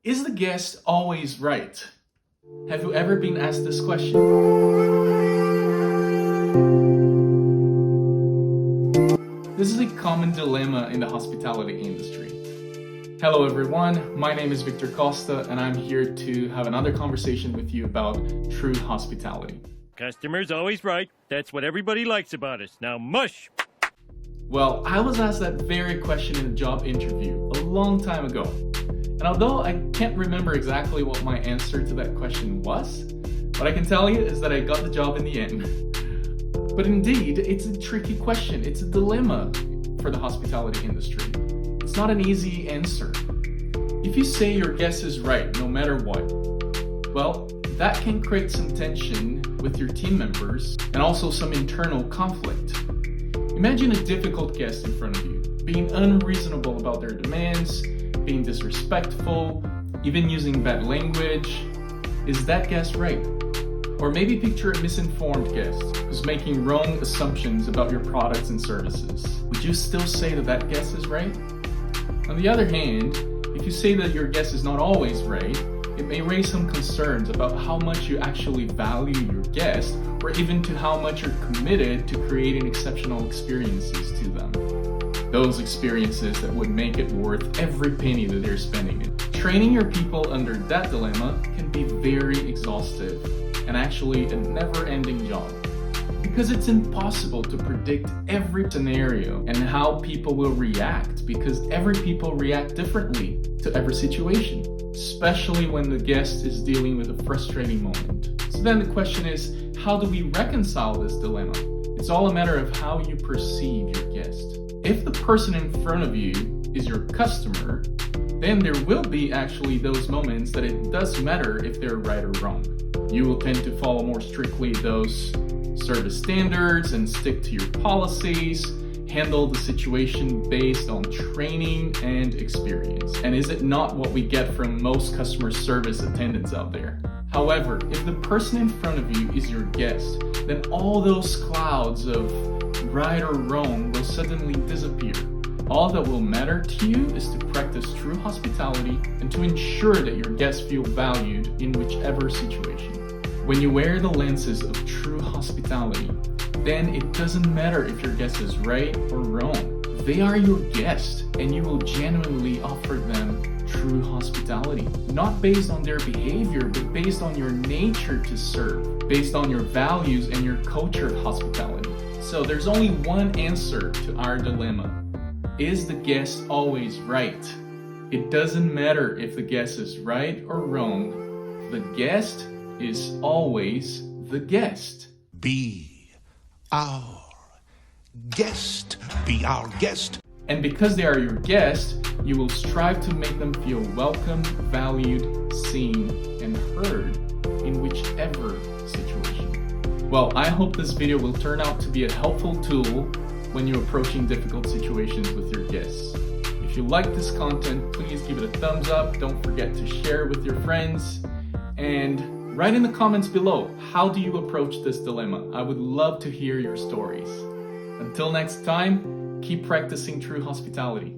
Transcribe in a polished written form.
Is the guest always right? Have you ever been asked this question? This is a common dilemma in the hospitality industry. Hello everyone, my name is Victor Costa and I'm here to have another conversation with you about true hospitality. Customer's always right. That's what everybody likes about us. Now mush! Well, I was asked that very question in a job interview a long time ago. And although I can't remember exactly what my answer to that question was, what I can tell you is that I got the job in the end. But indeed, it's a tricky question. It's a dilemma for the hospitality industry. It's not an easy answer. If you say your guess is right no matter what, well, that can create some tension with your team members and also some internal conflict. Imagine a difficult guest in front of you, being unreasonable about their demands, being disrespectful, even using bad language. Is that guest right? Or maybe picture a misinformed guest who's making wrong assumptions about your products and services. Would you still say that that guest is right? On the other hand, if you say that your guest is not always right, it may raise some concerns about how much you actually value your guest, or even to how much you're committed to creating exceptional experiences to them. Those experiences that would make it worth every penny that they're spending it. Training your people under that dilemma can be very exhaustive and actually a never-ending job. Because it's impossible to predict every scenario and how people will react, because every people react differently to every situation, especially when the guest is dealing with a frustrating moment. So then the question is, how do we reconcile this dilemma? It's all a matter of how you perceive your guest. If the person in front of you is your customer, then there will be actually those moments that it does matter if they're right or wrong. You will tend to follow more strictly those service standards and stick to your policies, handle the situation based on training and experience. And is it not what we get from most customer service attendants out there? However, if the person in front of you is your guest, then all those clouds of right or wrong will suddenly disappear. All that will matter to you is to practice true hospitality and to ensure that your guests feel valued in whichever situation. When you wear the lenses of true hospitality, then it doesn't matter if your guest is right or wrong. They are your guest, and you will genuinely offer them true hospitality. Not based on their behavior, but based on your nature to serve, based on your values and your culture of hospitality. So there's only one answer to our dilemma. Is the guest always right? It doesn't matter if the guest is right or wrong. The guest is always the guest. Be our guest. Be our guest. And because they are your guest, you will strive to make them feel welcome, valued, seen, and heard in whichever situation. Well, I hope this video will turn out to be a helpful tool when you're approaching difficult situations with your guests. If you like this content, please give it a thumbs up. Don't forget to share with your friends. And write in the comments below, how do you approach this dilemma? I would love to hear your stories. Until next time, keep practicing true hospitality.